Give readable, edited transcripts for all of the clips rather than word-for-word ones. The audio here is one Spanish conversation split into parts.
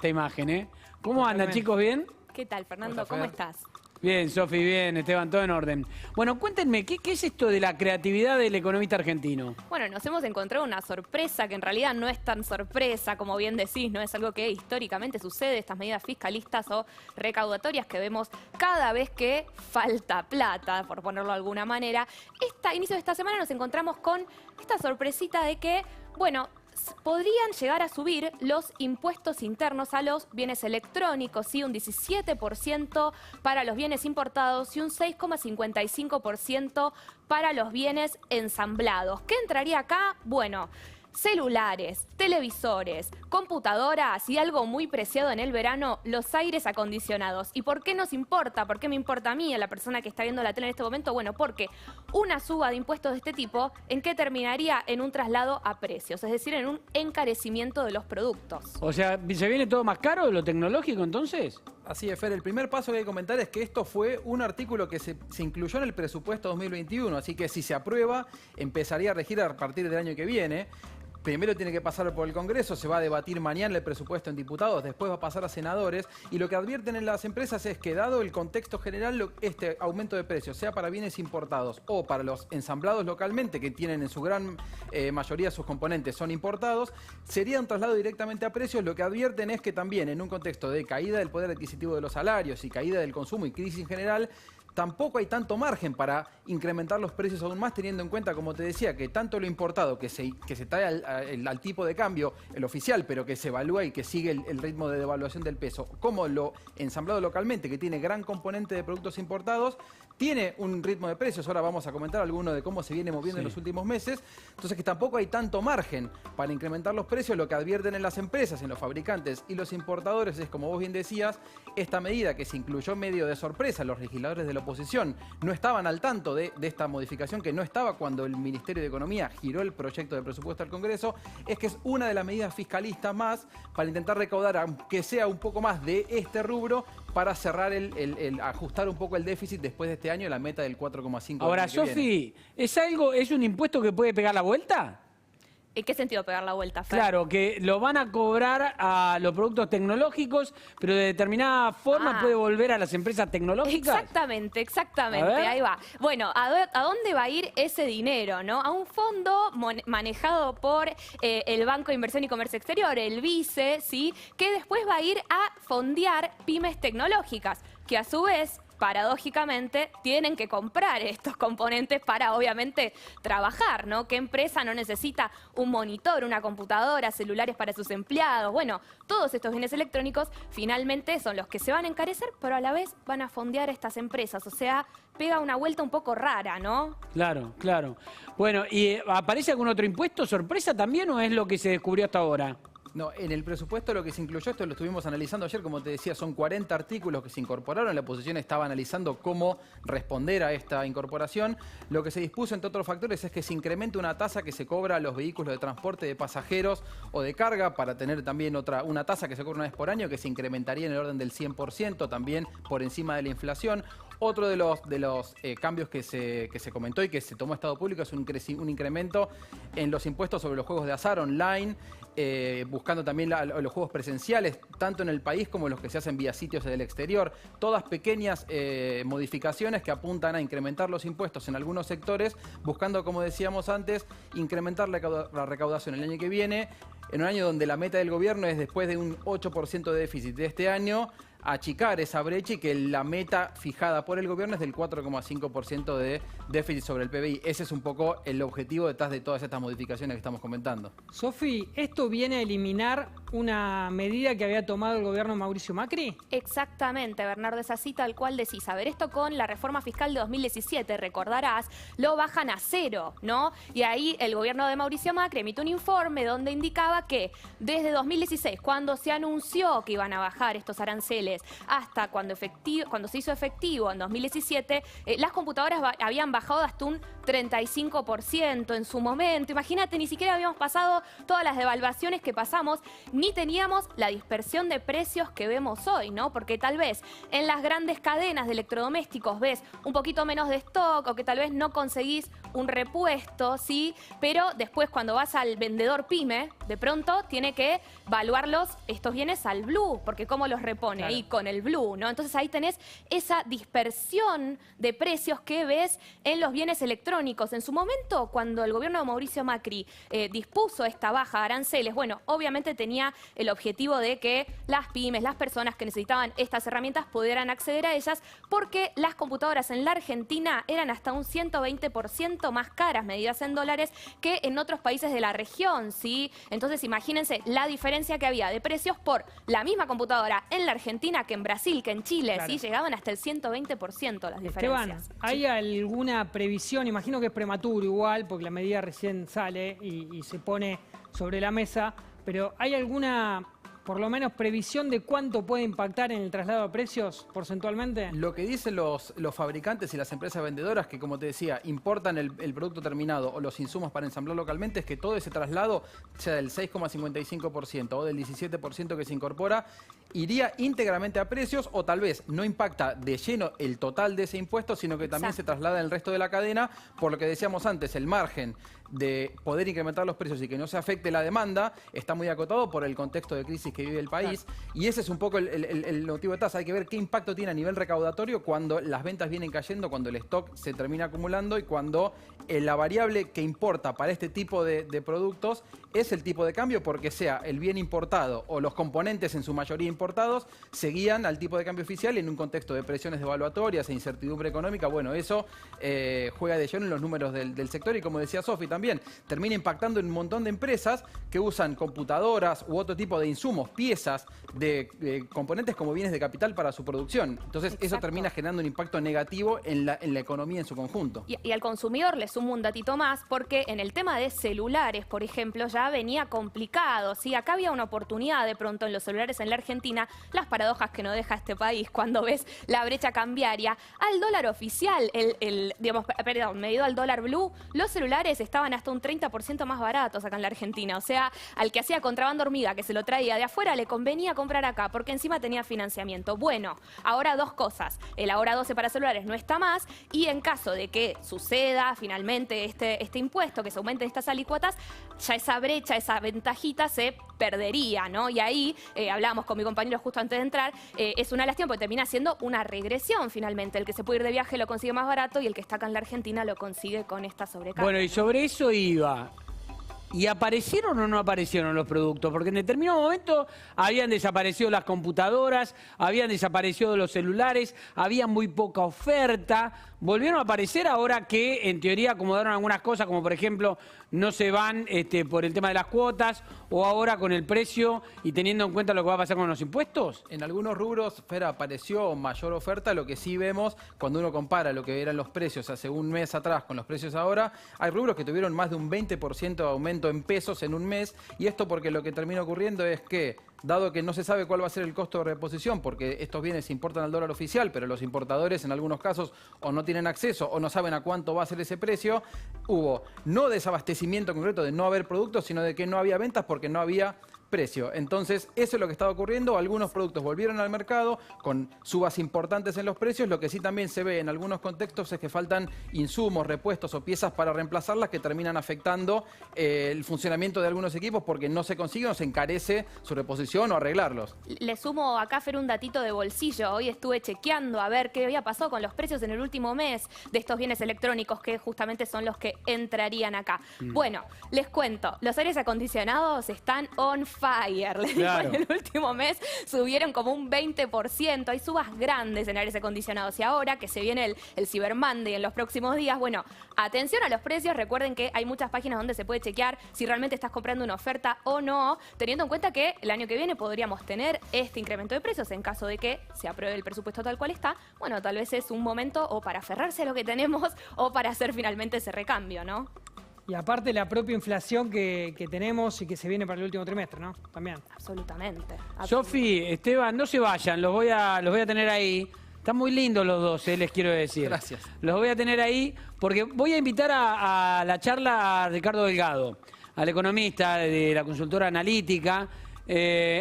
esta imagen, ¿eh? ¿Cómo andan, chicos? ¿Bien? ¿Qué tal, Fernando? ¿Cómo estás? Bien, Sofi, bien, Esteban, todo en orden. Bueno, cuéntenme, ¿qué es esto de la creatividad del economista argentino? Bueno, nos hemos encontrado una sorpresa que en realidad no es tan sorpresa, como bien decís, no es algo que históricamente sucede, estas medidas fiscalistas o recaudatorias que vemos cada vez que falta plata, por ponerlo de alguna manera. Inicio de esta semana nos encontramos con esta sorpresita de que, bueno, podrían llegar a subir los impuestos internos a los bienes electrónicos, ¿sí? Un 17% para los bienes importados y un 6,55% para los bienes ensamblados. ¿Qué entraría acá? Bueno, celulares, televisores, computadoras y algo muy preciado en el verano, los aires acondicionados. ¿Y por qué nos importa? ¿Por qué me importa a mí, a la persona que está viendo la tele en este momento? Bueno, porque una suba de impuestos de este tipo, ¿en qué terminaría? En un traslado a precios, es decir, en un encarecimiento de los productos. O sea, ¿se viene todo más caro de lo tecnológico entonces? Así es, Fer. El primer paso que hay que comentar es que esto fue un artículo que se incluyó en el presupuesto 2021, así que si se aprueba, empezaría a regir a partir del año que viene. Primero tiene que pasar por el Congreso, se va a debatir mañana el presupuesto en diputados, después va a pasar a senadores, y lo que advierten en las empresas es que, dado el contexto general, este aumento de precios, sea para bienes importados o para los ensamblados localmente, que tienen en su gran mayoría sus componentes son importados, sería un traslado directamente a precios. Lo que advierten es que también en un contexto de caída del poder adquisitivo de los salarios y caída del consumo y crisis en general, tampoco hay tanto margen para incrementar los precios aún más, teniendo en cuenta, como te decía, que tanto lo importado que se trae al tipo de cambio, el oficial, pero que se evalúa y que sigue el ritmo de devaluación del peso, como lo ensamblado localmente, que tiene gran componente de productos importados, tiene un ritmo de precios. Ahora vamos a comentar alguno de cómo se viene moviendo en los últimos meses. Entonces, que tampoco hay tanto margen para incrementar los precios. Lo que advierten en las empresas, en los fabricantes y los importadores es, como vos bien decías, esta medida que se incluyó medio de sorpresa. Los legisladores de la oposición no estaban al tanto de esta modificación, que no estaba cuando el Ministerio de Economía giró el proyecto de presupuesto al Congreso. Es que es una de las medidas fiscalistas más para intentar recaudar, aunque sea un poco más de este rubro, para cerrar ajustar un poco el déficit después de este año, la meta del 4,5%. Ahora, Sofi, ¿es un impuesto que puede pegar la vuelta? ¿En qué sentido pegar la vuelta, Fer? Claro, que lo van a cobrar a los productos tecnológicos, pero de determinada forma puede volver a las empresas tecnológicas. Exactamente, ahí va. Bueno, ¿a dónde va a ir ese dinero, no? A un fondo manejado por el Banco de Inversión y Comercio Exterior, el BICE, ¿sí? Que después va a ir a fondear pymes tecnológicas, que a su vez, paradójicamente, tienen que comprar estos componentes para, obviamente, trabajar, ¿no? ¿Qué empresa no necesita un monitor, una computadora, celulares para sus empleados? Bueno, todos estos bienes electrónicos finalmente son los que se van a encarecer, pero a la vez van a fondear a estas empresas. O sea, pega una vuelta un poco rara, ¿no? Claro, claro. Bueno, ¿y aparece algún otro impuesto sorpresa también o es lo que se descubrió hasta ahora? No, en el presupuesto lo que se incluyó, esto lo estuvimos analizando ayer, como te decía, son 40 artículos que se incorporaron. La oposición estaba analizando cómo responder a esta incorporación. Lo que se dispuso, entre otros factores, es que se incremente una tasa que se cobra a los vehículos de transporte de pasajeros o de carga, para tener también una tasa que se cobra una vez por año, que se incrementaría en el orden del 100%, también por encima de la inflación. Otro de los cambios que se comentó y que se tomó Estado Público es un incremento en los impuestos sobre los juegos de azar online, buscando también los juegos presenciales, tanto en el país como los que se hacen vía sitios del exterior. Todas pequeñas modificaciones que apuntan a incrementar los impuestos en algunos sectores, buscando, como decíamos antes, incrementar la recaudación el año que viene, en un año donde la meta del gobierno es, después de un 8% de déficit de este año, achicar esa brecha, y que la meta fijada por el gobierno es del 4,5% de déficit sobre el PBI. Ese es un poco el objetivo detrás de todas estas modificaciones que estamos comentando. Sofi, ¿esto viene a eliminar una medida que había tomado el gobierno Mauricio Macri? Exactamente, Bernardo, es así tal cual decís. A ver, esto con la reforma fiscal de 2017, recordarás, lo bajan a 0, ¿no? Y ahí el gobierno de Mauricio Macri emite un informe donde indicaba que desde 2016, cuando se anunció que iban a bajar estos aranceles, hasta cuando se hizo efectivo en 2017, las computadoras habían bajado hasta un 35% en su momento. Imagínate, ni siquiera habíamos pasado todas las devaluaciones que pasamos, ni teníamos la dispersión de precios que vemos hoy, ¿no? Porque tal vez en las grandes cadenas de electrodomésticos ves un poquito menos de stock o que tal vez no conseguís un repuesto, ¿sí? Pero después cuando vas al vendedor pyme, de pronto tiene que evaluarlos estos bienes al blue, porque cómo los repone ahí con el blue, ¿no? Entonces ahí tenés esa dispersión de precios que ves en los bienes electrónicos. En su momento, cuando el gobierno de Mauricio Macri dispuso esta baja de aranceles, bueno, obviamente tenía el objetivo de que las pymes, las personas que necesitaban estas herramientas pudieran acceder a ellas, porque las computadoras en la Argentina eran hasta un 120% más caras, medidas en dólares, que en otros países de la región, ¿sí? Entonces imagínense la diferencia que había de precios por la misma computadora en la Argentina que en Brasil, que en Chile, ¿sí? Llegaban hasta el 120% las diferencias. Esteban, ¿hay alguna previsión? Imagino que es prematuro igual, porque la medida recién sale y se pone sobre la mesa, pero ¿hay alguna, por lo menos, previsión de cuánto puede impactar en el traslado de precios porcentualmente? Lo que dicen los fabricantes y las empresas vendedoras que, como te decía, importan el producto terminado o los insumos para ensamblar localmente, es que todo ese traslado, sea del 6,55% o del 17% que se incorpora, iría íntegramente a precios, o tal vez no impacta de lleno el total de ese impuesto, sino que también se traslada en el resto de la cadena, por lo que decíamos antes, el margen de poder incrementar los precios y que no se afecte la demanda está muy acotado por el contexto de crisis que vive el país. Y ese es un poco el motivo de tasa. Hay que ver qué impacto tiene a nivel recaudatorio cuando las ventas vienen cayendo, cuando el stock se termina acumulando y cuando la variable que importa para este tipo de productos es el tipo de cambio, porque sea el bien importado o los componentes en su mayoría importados se guían al tipo de cambio oficial en un contexto de presiones devaluatorias e incertidumbre económica. Bueno, eso juega de lleno en los números del sector y, como decía Sofi, también termina impactando en un montón de empresas que usan computadoras u otro tipo de insumos, piezas, de componentes como bienes de capital para su producción. Entonces eso termina generando un impacto negativo en la economía en su conjunto. Y al consumidor le sumo un datito más, porque en el tema de celulares, por ejemplo, ya venía complicado, ¿sí? Acá había una oportunidad de pronto en los celulares en la Argentina, las paradojas que no deja este país cuando ves la brecha cambiaria. Al dólar oficial, medido al dólar blue, los celulares estaban hasta un 30% más baratos acá en la Argentina. O sea, al que hacía contrabando hormiga, que se lo traía de afuera, le convenía comprar acá, porque encima tenía financiamiento. Bueno, ahora dos cosas. El ahora 12 para celulares no está más, y en caso de que suceda finalmente este impuesto, que se aumenten estas alícuotas, ya esa brecha, esa ventajita se perdería, ¿no? Y ahí, hablábamos con mi compañero justo antes de entrar, es una lástima porque termina siendo una regresión finalmente. El que se puede ir de viaje lo consigue más barato y el que está acá en la Argentina lo consigue con esta sobrecarga. Bueno, y sobre eso iba. ¿Y aparecieron o no aparecieron los productos? Porque en determinado momento habían desaparecido las computadoras, habían desaparecido los celulares, había muy poca oferta. Volvieron a aparecer ahora que en teoría acomodaron algunas cosas, como por ejemplo no se van por el tema de las cuotas, o ahora con el precio y teniendo en cuenta lo que va a pasar con los impuestos. En algunos rubros, Fer, apareció mayor oferta. Lo que sí vemos cuando uno compara lo que eran los precios hace un mes atrás con los precios ahora, hay rubros que tuvieron más de un 20% de aumento en pesos en un mes, y esto porque lo que termina ocurriendo es que, dado que no se sabe cuál va a ser el costo de reposición, porque estos bienes se importan al dólar oficial, pero los importadores en algunos casos o no tienen acceso o no saben a cuánto va a ser ese precio, hubo no desabastecimiento concreto de no haber productos, sino de que no había ventas porque no había precio. Entonces, eso es lo que estaba ocurriendo. Algunos productos volvieron al mercado con subas importantes en los precios. Lo que sí también se ve en algunos contextos es que faltan insumos, repuestos o piezas para reemplazarlas, que terminan afectando el funcionamiento de algunos equipos porque no se consigue o se encarece su reposición o arreglarlos. Le sumo acá, Fer, un datito de bolsillo. Hoy estuve chequeando a ver qué había pasado con los precios en el último mes de estos bienes electrónicos, que justamente son los que entrarían acá. Bueno, les cuento, los aires acondicionados están on fire. Les digo, en el último mes subieron como un 20%. Hay subas grandes en aires acondicionados. Y ahora que se viene el Cyber Monday en los próximos días, bueno, atención a los precios. Recuerden que hay muchas páginas donde se puede chequear si realmente estás comprando una oferta o no, teniendo en cuenta que el año que viene podríamos tener este incremento de precios en caso de que se apruebe el presupuesto tal cual está. Bueno, tal vez es un momento o para aferrarse a lo que tenemos o para hacer finalmente ese recambio, ¿no? Y aparte la propia inflación que tenemos y que se viene para el último trimestre, ¿no? También. Absolutamente. Sofi, Esteban, no se vayan, los voy a tener ahí. Están muy lindos los dos, les quiero decir. Gracias. Los voy a tener ahí porque voy a invitar a la charla a Ricardo Delgado, al economista de la consultora analítica.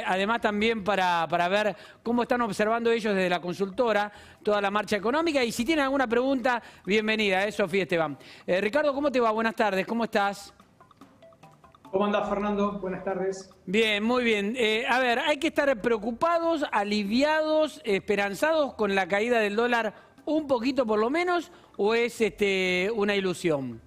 Además también para ver cómo están observando ellos desde la consultora toda la marcha económica. Y si tienen alguna pregunta, bienvenida, Sofía Esteban. Ricardo, ¿cómo te va? Buenas tardes, ¿cómo estás? ¿Cómo andás, Fernando? Buenas tardes. Bien, muy bien. A ver, ¿hay que estar preocupados, aliviados, esperanzados con la caída del dólar un poquito por lo menos o es una ilusión?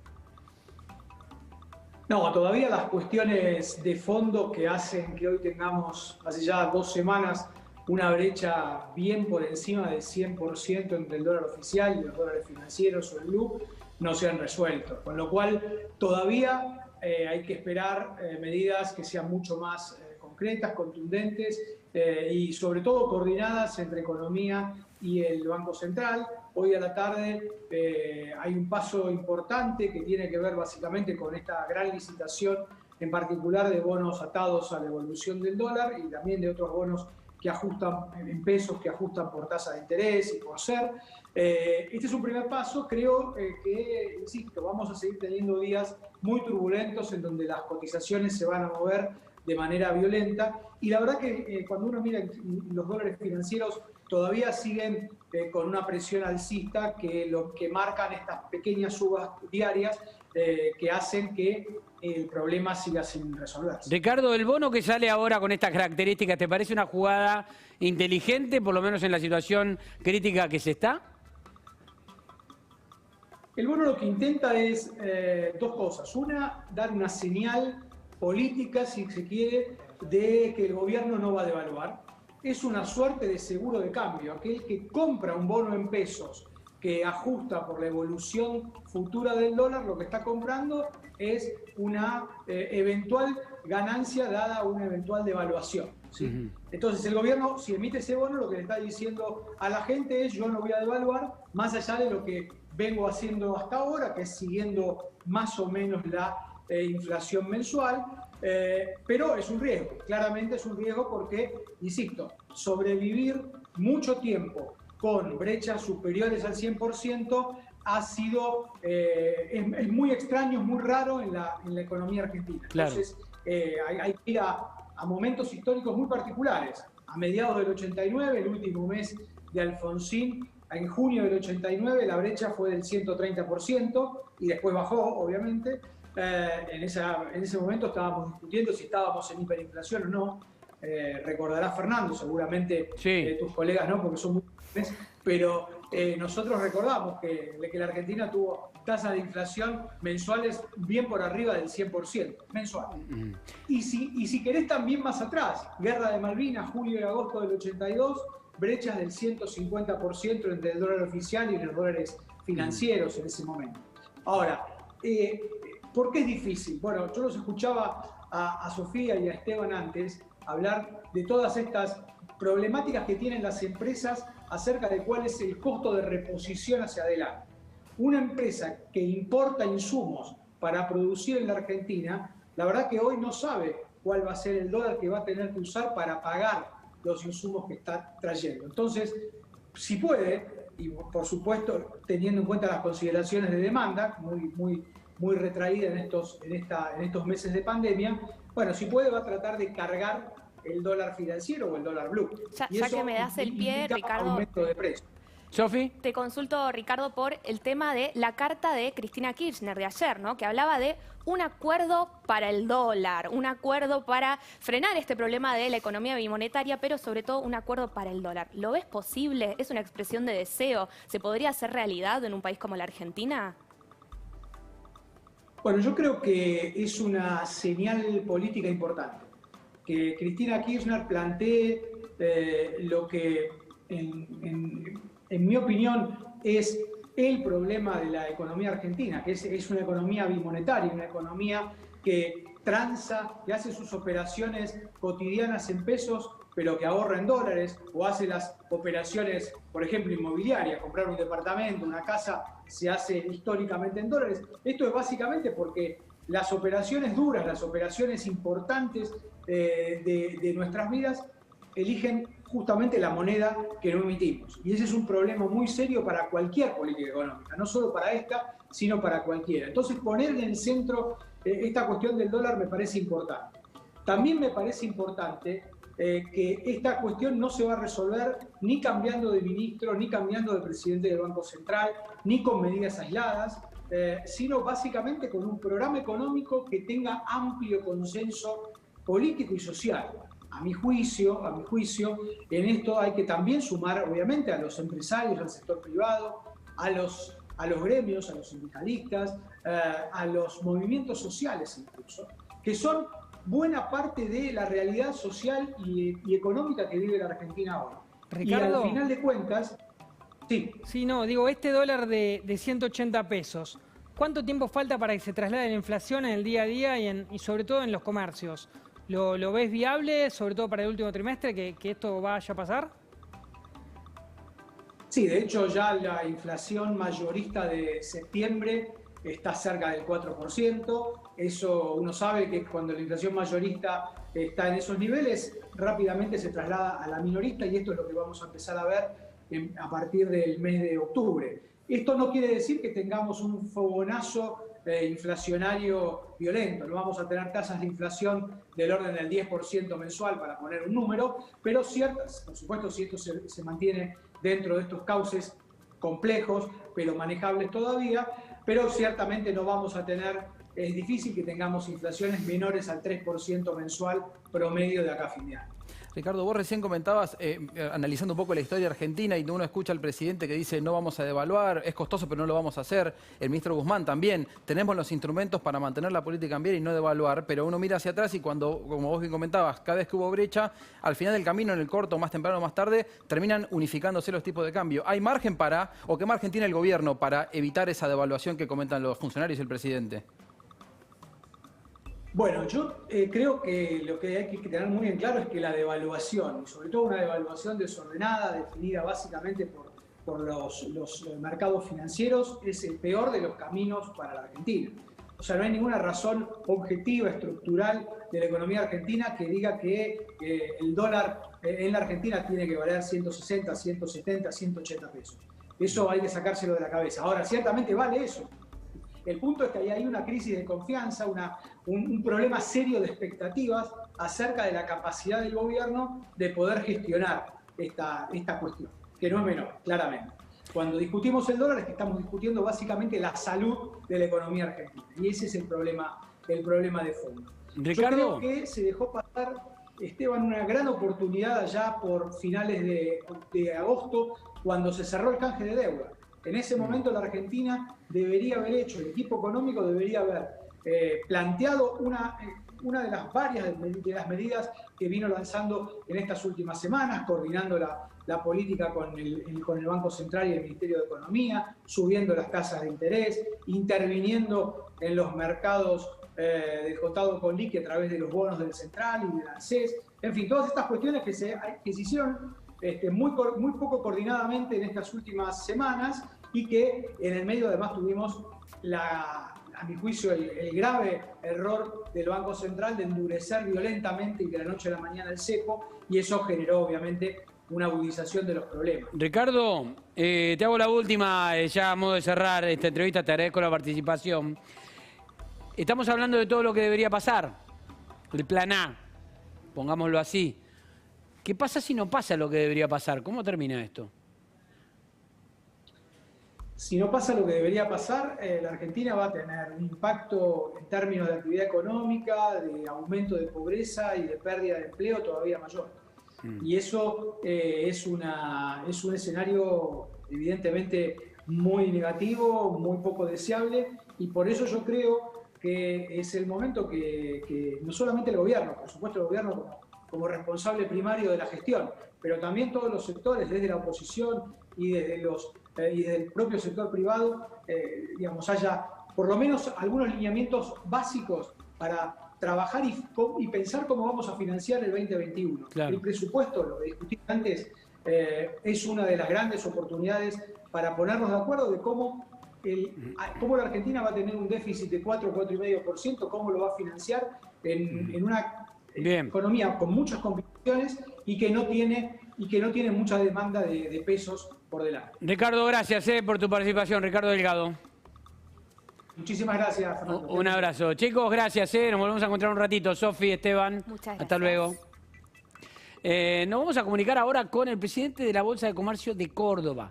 No, todavía las cuestiones de fondo que hacen que hoy tengamos, hace ya 2 semanas, una brecha bien por encima del 100% entre el dólar oficial y los dólares financieros o el blue, no se han resuelto. Con lo cual, todavía hay que esperar medidas que sean mucho más concretas, contundentes y sobre todo coordinadas entre economía y el Banco Central. Hoy a la tarde hay un paso importante que tiene que ver básicamente con esta gran licitación, en particular de bonos atados a la evolución del dólar y también de otros bonos que ajustan en pesos, que ajustan por tasa de interés y por ser. Este es un primer paso. Creo que, insisto, vamos a seguir teniendo días muy turbulentos en donde las cotizaciones se van a mover de manera violenta. Y la verdad que cuando uno mira los dólares financieros, todavía siguen con una presión alcista que lo que marcan estas pequeñas subas diarias que hacen que el problema siga sin resolverse. Ricardo, el bono que sale ahora con estas características, ¿te parece una jugada inteligente, por lo menos en la situación crítica que se está? El bono lo que intenta es 2 cosas. Una, dar una señal política, si se quiere, de que el gobierno no va a devaluar. Es una suerte de seguro de cambio. Aquel que compra un bono en pesos que ajusta por la evolución futura del dólar, lo que está comprando es una eventual ganancia dada una eventual devaluación, ¿sí? Entonces el gobierno, si emite ese bono, lo que le está diciendo a la gente es: yo no voy a devaluar, más allá de lo que vengo haciendo hasta ahora, que es siguiendo más o menos la inflación mensual. Pero es un riesgo, claramente es un riesgo porque, insisto, sobrevivir mucho tiempo con brechas superiores al 100% ha sido, es muy extraño, es muy raro en la economía argentina. Claro. Entonces hay que ir a momentos históricos muy particulares. A mediados del 89, el último mes de Alfonsín, en junio del 89 la brecha fue del 130% y después bajó, obviamente. En ese momento estábamos discutiendo si estábamos en hiperinflación o no. Recordarás, Fernando, seguramente Sí. Tus colegas no, porque son muy jóvenes, pero nosotros recordamos que la Argentina tuvo tasas de inflación mensuales bien por arriba del 100%, mensual. Y si querés también más atrás, Guerra de Malvinas, julio y agosto del 82, brechas del 150% entre el dólar oficial y los dólares financieros en ese momento. Ahora, ¿por qué es difícil? Bueno, yo los escuchaba a Sofía y a Esteban antes hablar de todas estas problemáticas que tienen las empresas acerca de cuál es el costo de reposición hacia adelante. Una empresa que importa insumos para producir en la Argentina, la verdad que hoy no sabe cuál va a ser el dólar que va a tener que usar para pagar los insumos que está trayendo. Entonces, si puede, y por supuesto teniendo en cuenta las consideraciones de demanda, muy retraída en estos meses de pandemia, bueno, si puede va a tratar de cargar el dólar financiero o el dólar blue. Ya que me das el pie, Ricardo, aumento de precio. Sofi. Te consulto, Ricardo, por el tema de la carta de Cristina Kirchner de ayer, ¿no? Que hablaba de un acuerdo para el dólar, un acuerdo para frenar este problema de la economía bimonetaria, pero sobre todo un acuerdo para el dólar. ¿Lo ves posible? ¿Es una expresión de deseo? ¿Se podría hacer realidad en un país como la Argentina? Bueno, yo creo que es una señal política importante. Que Cristina Kirchner plantee lo que, en mi opinión, es el problema de la economía argentina, que es una economía bimonetaria, una economía que transa, que hace sus operaciones cotidianas en pesos, pero que ahorra en dólares, o hace las operaciones, por ejemplo, inmobiliarias, comprar un departamento, una casa, se hace históricamente en dólares. Esto es básicamente porque las operaciones duras, las operaciones importantes de nuestras vidas eligen justamente la moneda que no emitimos. Y ese es un problema muy serio para cualquier política económica, no solo para esta, sino para cualquiera. Entonces, poner en el centro esta cuestión del dólar me parece importante. También me parece importante que esta cuestión no se va a resolver ni cambiando de ministro, ni cambiando de presidente del Banco Central, ni con medidas aisladas, sino básicamente con un programa económico que tenga amplio consenso político y social. A mi juicio, en esto hay que también sumar, obviamente, a los empresarios, al sector privado, a los gremios, a los sindicalistas, a los movimientos sociales incluso, que son buena parte de la realidad social y económica que vive la Argentina ahora. Ricardo, y al final de cuentas, sí. Sí, no, digo, este dólar de 180 pesos, ¿cuánto tiempo falta para que se traslade la inflación en el día a día y sobre todo en los comercios? ¿Lo ves viable, sobre todo para el último trimestre, que esto vaya a pasar? Sí, de hecho ya la inflación mayorista de septiembre está cerca del 4%. Eso uno sabe que cuando la inflación mayorista está en esos niveles, rápidamente se traslada a la minorista y esto es lo que vamos a empezar a ver a partir del mes de octubre. Esto no quiere decir que tengamos un fogonazo inflacionario violento. No vamos a tener tasas de inflación del orden del 10% mensual, para poner un número, pero ciertas, por supuesto, si esto se mantiene dentro de estos cauces complejos, pero manejables todavía, pero ciertamente no vamos a tener, es difícil que tengamos inflaciones menores al 3% mensual promedio de acá a fin de año. Ricardo, vos recién comentabas, analizando un poco la historia argentina, y uno escucha al presidente que dice no vamos a devaluar, es costoso pero no lo vamos a hacer. El ministro Guzmán también, tenemos los instrumentos para mantener la política cambiaria y no devaluar, pero uno mira hacia atrás y cuando, como vos bien comentabas, cada vez que hubo brecha, al final del camino, en el corto, más temprano o más tarde, terminan unificándose los tipos de cambio. ¿Hay margen o qué margen tiene el gobierno para evitar esa devaluación que comentan los funcionarios y el presidente? Bueno, yo creo que lo que hay que tener muy en claro es que la devaluación, y sobre todo una devaluación desordenada, definida básicamente por los mercados financieros, es el peor de los caminos para la Argentina. O sea, no hay ninguna razón objetiva, estructural de la economía argentina que diga que el dólar en la Argentina tiene que valer 160, 170, 180 pesos. Eso hay que sacárselo de la cabeza. Ahora, ciertamente vale eso. El punto es que ahí hay una crisis de confianza, un problema serio de expectativas acerca de la capacidad del gobierno de poder gestionar esta cuestión, que no es menor, claramente. Cuando discutimos el dólar es que estamos discutiendo básicamente la salud de la economía argentina. Y ese es el problema de fondo. Ricardo. Yo creo que se dejó pasar, Esteban, una gran oportunidad allá por finales de agosto, cuando se cerró el canje de deuda. En ese momento la Argentina debería haber hecho, el equipo económico debería haber planteado una de las varias de las medidas que vino lanzando en estas últimas semanas, coordinando la política con el Banco Central y el Ministerio de Economía, subiendo las tasas de interés, interviniendo en los mercados del contado con liqui a través de los bonos del Central y del ANSES. En fin, todas estas cuestiones que se hicieron muy poco coordinadamente en estas últimas semanas y que en el medio además tuvimos, a mi juicio, el grave error del Banco Central de endurecer violentamente y de la noche a la mañana el cepo, y eso generó obviamente una agudización de los problemas. Ricardo, te hago la última, ya a modo de cerrar esta entrevista, te agradezco la participación. Estamos hablando de todo lo que debería pasar, el plan A, pongámoslo así. ¿Qué pasa si no pasa lo que debería pasar? ¿Cómo termina esto? Si no pasa lo que debería pasar, la Argentina va a tener un impacto en términos de actividad económica, de aumento de pobreza y de pérdida de empleo todavía mayor. Y eso es un escenario evidentemente muy negativo, muy poco deseable, y por eso yo creo que es el momento que no solamente el gobierno, por supuesto el gobierno como responsable primario de la gestión, pero también todos los sectores, desde la oposición y desde el propio sector privado, haya por lo menos algunos lineamientos básicos para trabajar y pensar cómo vamos a financiar el 2021. Claro. El presupuesto, lo que discutí antes, es una de las grandes oportunidades para ponernos de acuerdo de cómo la Argentina va a tener un déficit de 4 o 4,5%, cómo lo va a financiar en una Bien. economía con muchas complicaciones y que no tiene mucha demanda de pesos por delante. Ricardo, gracias por tu participación. Ricardo Delgado. Muchísimas gracias, Fernando. Un abrazo. Chicos, gracias. Nos volvemos a encontrar un ratito. Sofi, Esteban. Muchas Hasta gracias. luego. Nos vamos a comunicar ahora con el presidente de la Bolsa de Comercio de Córdoba,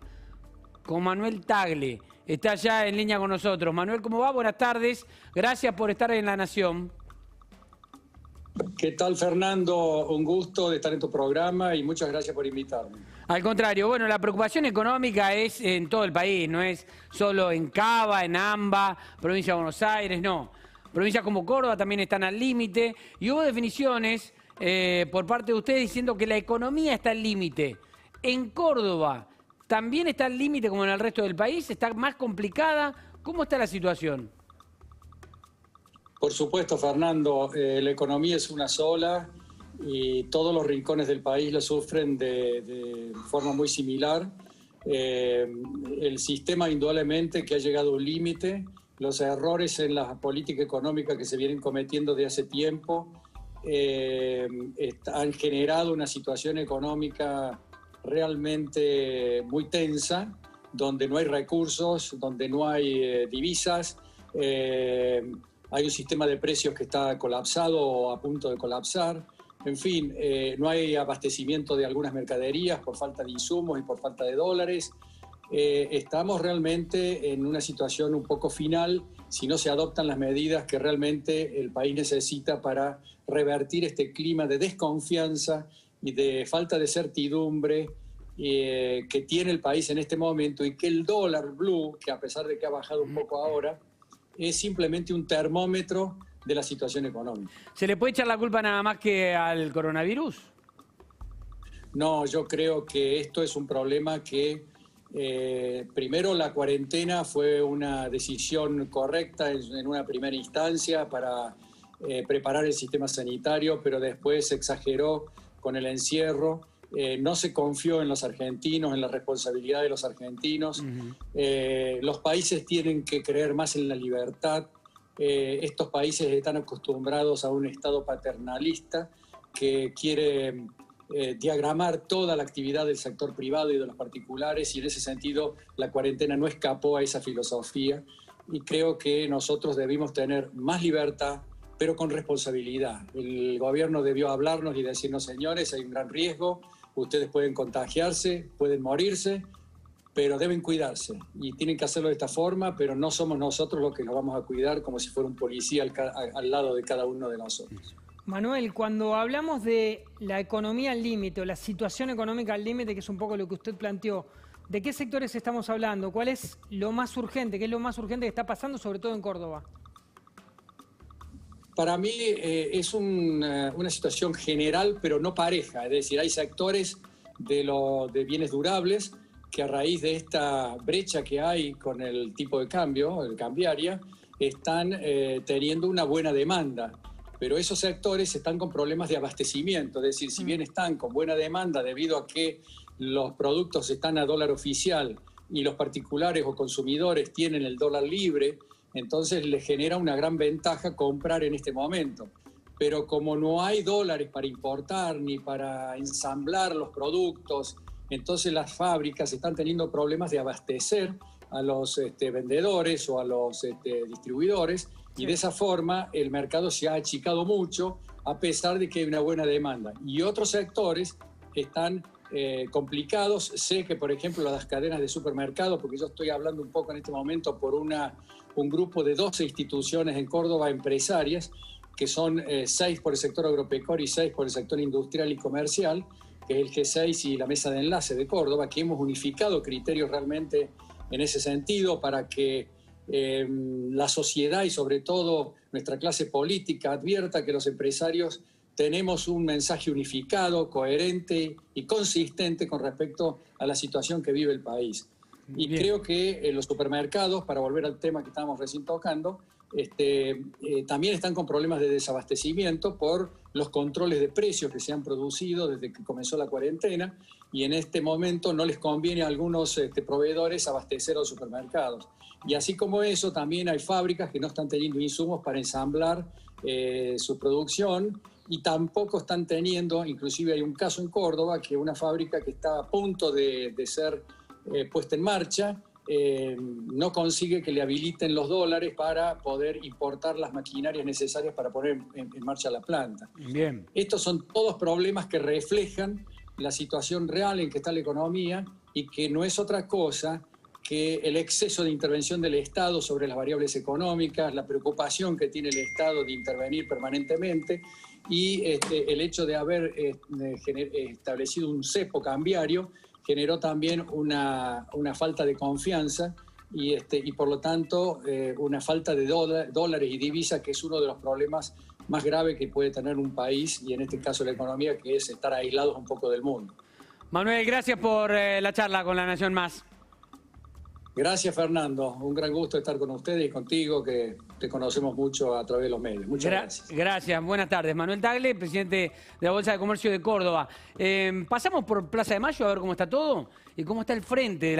con Manuel Tagle. Está ya en línea con nosotros. Manuel, ¿cómo va? Buenas tardes. Gracias por estar en La Nación. ¿Qué tal, Fernando? Un gusto de estar en tu programa y muchas gracias por invitarme. Al contrario, bueno, la preocupación económica es en todo el país, no es solo en Cava, en AMBA, provincia de Buenos Aires, no. Provincias como Córdoba también están al límite y hubo definiciones por parte de ustedes diciendo que la economía está al límite. En Córdoba, ¿también está al límite como en el resto del país? ¿Está más complicada? ¿Cómo está la situación? Por supuesto, Fernando, la economía es una sola y todos los rincones del país la sufren de forma muy similar. El sistema indudablemente que ha llegado a un límite, los errores en la política económica que se vienen cometiendo de hace tiempo han generado una situación económica realmente muy tensa, donde no hay recursos, donde no hay divisas. Hay un sistema de precios que está colapsado o a punto de colapsar. En fin, no hay abastecimiento de algunas mercaderías por falta de insumos y por falta de dólares. Estamos realmente en una situación un poco final si no se adoptan las medidas que realmente el país necesita para revertir este clima de desconfianza y de falta de certidumbre que tiene el país en este momento, y que el dólar blue, que a pesar de que ha bajado un poco ahora, es simplemente un termómetro de la situación económica. ¿Se le puede echar la culpa nada más que al coronavirus? No, yo creo que esto es un problema que, primero, la cuarentena fue una decisión correcta en una primera instancia para preparar el sistema sanitario, pero después se exageró con el encierro. No se confió en los argentinos, en la responsabilidad de los argentinos. Los países tienen que creer más en la libertad. Estos países están acostumbrados a un Estado paternalista que quiere diagramar toda la actividad del sector privado y de los particulares, y en ese sentido la cuarentena no escapó a esa filosofía, y creo que nosotros debimos tener más libertad, pero con responsabilidad. El gobierno debió hablarnos y decirnos: señores, hay un gran riesgo, ustedes pueden contagiarse, pueden morirse, pero deben cuidarse y tienen que hacerlo de esta forma, pero no somos nosotros los que nos vamos a cuidar como si fuera un policía al lado de cada uno de nosotros. Manuel, cuando hablamos de la economía al límite o la situación económica al límite, que es un poco lo que usted planteó, ¿de qué sectores estamos hablando? ¿Cuál es lo más urgente? ¿Qué es lo más urgente que está pasando, sobre todo en Córdoba? Para mí es una situación general, pero no pareja. Es decir, hay sectores de bienes durables que, a raíz de esta brecha que hay con el tipo de cambio, el cambiaria, están teniendo una buena demanda. Pero esos sectores están con problemas de abastecimiento. Es decir, si bien están con buena demanda debido a que los productos están a dólar oficial y los particulares o consumidores tienen el dólar libre, entonces les genera una gran ventaja comprar en este momento. Pero como no hay dólares para importar ni para ensamblar los productos, entonces las fábricas están teniendo problemas de abastecer a los vendedores o a los distribuidores, y de esa forma el mercado se ha achicado mucho a pesar de que hay una buena demanda. Y otros sectores están complicados. Sé que, por ejemplo, las cadenas de supermercados, porque yo estoy hablando un poco en este momento por un grupo de 12 instituciones en Córdoba empresarias, que son 6 por el sector agropecuario y 6 por el sector industrial y comercial, que es el G6 y la Mesa de Enlace de Córdoba, que hemos unificado criterios realmente en ese sentido para que la sociedad y sobre todo nuestra clase política advierta que los empresarios tenemos un mensaje unificado, coherente y consistente con respecto a la situación que vive el país. Y Bien. creo que los supermercados, para volver al tema que estábamos recién tocando, también están con problemas de desabastecimiento por los controles de precios que se han producido desde que comenzó la cuarentena, y en este momento no les conviene a algunos proveedores abastecer a los supermercados. Y así como eso, también hay fábricas que no están teniendo insumos para ensamblar su producción, y tampoco están teniendo, inclusive hay un caso en Córdoba, que una fábrica que está a punto de ser puesta en marcha, no consigue que le habiliten los dólares para poder importar las maquinarias necesarias para poner en marcha la planta. Bien. Estos son todos problemas que reflejan la situación real en que está la economía y que no es otra cosa que el exceso de intervención del Estado sobre las variables económicas, la preocupación que tiene el Estado de intervenir permanentemente y el hecho de haber establecido un cepo cambiario generó también una falta de confianza y por lo tanto una falta de dólares y divisas, que es uno de los problemas más graves que puede tener un país, y en este caso la economía, que es estar aislados un poco del mundo. Manuel, gracias por la charla con La Nación Más. Gracias, Fernando. Un gran gusto estar con ustedes y contigo, que te conocemos mucho a través de los medios. Muchas gracias. Gracias. Buenas tardes. Manuel Tagle, presidente de la Bolsa de Comercio de Córdoba. Pasamos por Plaza de Mayo a ver cómo está todo y cómo está el frente de la